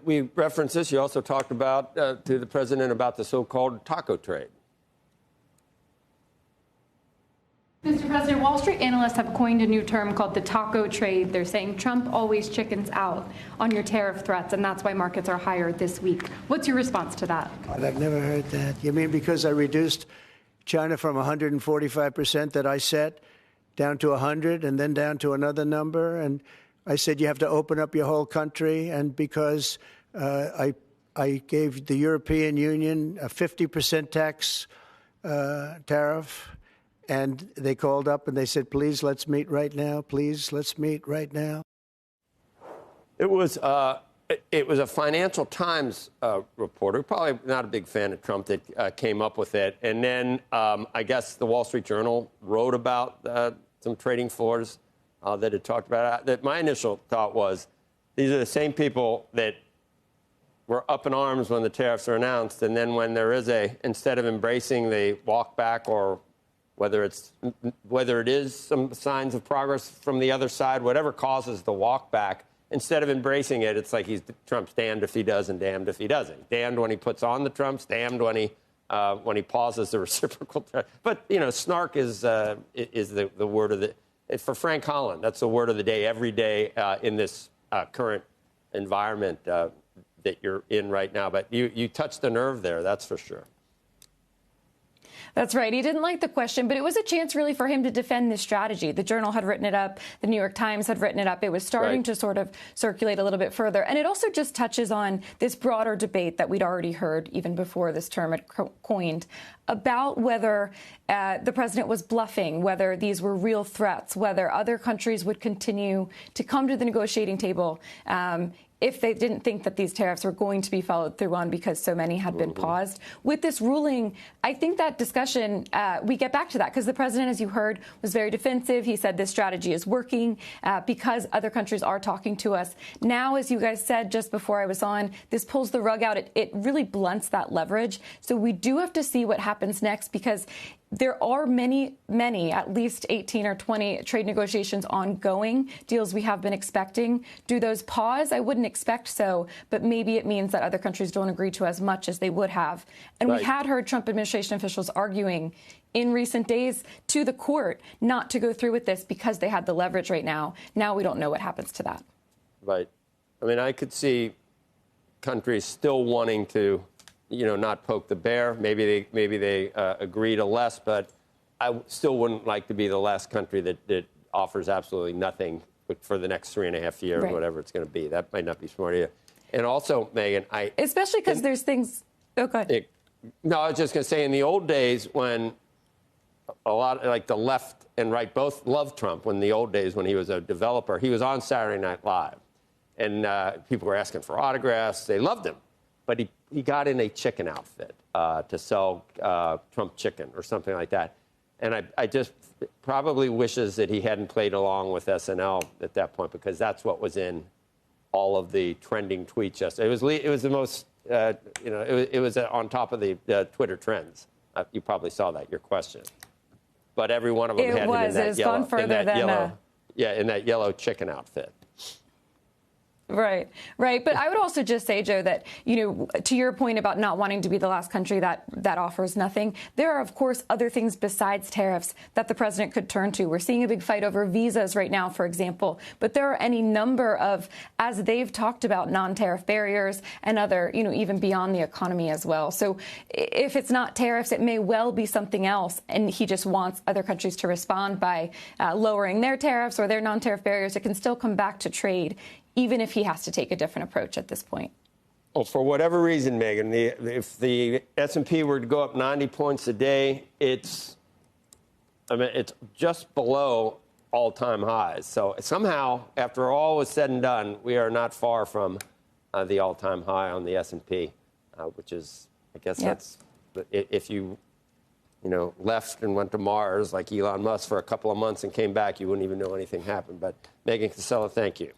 We referenced this. You also talked about to the president about the so-called taco trade. Mr. President, Wall Street analysts have coined a new term called the taco trade. They're saying Trump always chickens out on your tariff threats, and that's why markets are higher this week. What's your response to that? I've never heard that. You mean because I reduced China from 145% that I set down to 100 and then down to another number? And I said you have to open up your whole country. And because I gave the European Union a 50% tax tariff, and they called up and they said, please, let's meet right now. Please, let's meet right now. It was a Financial Times reporter, probably not a big fan of Trump, that came up with it. And then I guess the Wall Street Journal wrote about some trading floors that had talked about it. That my initial thought was, these are the same people that were up in arms when the tariffs are announced. And then when there is instead of embracing the walk back, or whether it is some signs of progress from the other side, whatever causes the walk back, instead of embracing it, it's like Trump's damned if he does and damned if he doesn't. Damned when he puts on the Trumps, damned when he pauses the reciprocal. But snark is the word of the. For Frank Holland, that's the word of the day every day in this current environment that you're in right now. But you touched the nerve there, that's for sure. That's right. He didn't like the question, but it was a chance really for him to defend this strategy. The Journal had written it up. The New York Times had written it up. It was starting to sort of circulate a little bit further. And it also just touches on this broader debate that we'd already heard even before this term had coined about whether the president was bluffing, whether these were real threats, whether other countries would continue to come to the negotiating table if they didn't think that these tariffs were going to be followed through on because so many had been paused. With this ruling, I think that discussion, we get back to that because the president, as you heard, was very defensive. He said this strategy is working because other countries are talking to us. Now, as you guys said just before I was on, this pulls the rug out. It really blunts that leverage. So we do have to see what happens next because there are many, at least 18 or 20 trade negotiations ongoing, deals we have been expecting. Do those pause? I wouldn't expect so, but maybe it means that other countries don't agree to as much as they would have. And we had heard Trump administration officials arguing in recent days to the court not to go through with this because they had the leverage right now. Now we don't know what happens to that. Right. I mean, I could see countries still wanting to not poke the bear. Maybe they agree to less, but I still wouldn't like to be the last country that offers absolutely nothing for the next 3.5 years, whatever it's going to be. That might not be smart either. And also, Megan, especially because there's things. Oh, go ahead. No, I was just going to say, in the old days when a lot like the left and right both loved Trump, when the old days when he was a developer, he was on Saturday Night Live, and people were asking for autographs. They loved him. But he got in a chicken outfit to sell Trump chicken or something like that. And I just probably wishes that he hadn't played along with SNL at that point, because that's what was in all of the trending tweets yesterday. It was the most, it was on top of the Twitter trends. You probably saw that, your question. But every one of them had him in that yellow chicken outfit. Right. But I would also just say, Joe, that, to your point about not wanting to be the last country that offers nothing, there are, of course, other things besides tariffs that the president could turn to. We're seeing a big fight over visas right now, for example, but there are any number of, as they've talked about, non-tariff barriers and other, even beyond the economy as well. So if it's not tariffs, it may well be something else. And he just wants other countries to respond by lowering their tariffs or their non-tariff barriers. It can still come back to trade, even if he has to take a different approach at this point. Well, for whatever reason, Megan, if the S&P were to go up 90 points a day, it's just below all-time highs. So somehow, after all was said and done, we are not far from the all-time high on the S&P, which is, I guess that's, if you left and went to Mars like Elon Musk for a couple of months and came back, you wouldn't even know anything happened. But Megan Cassella, thank you.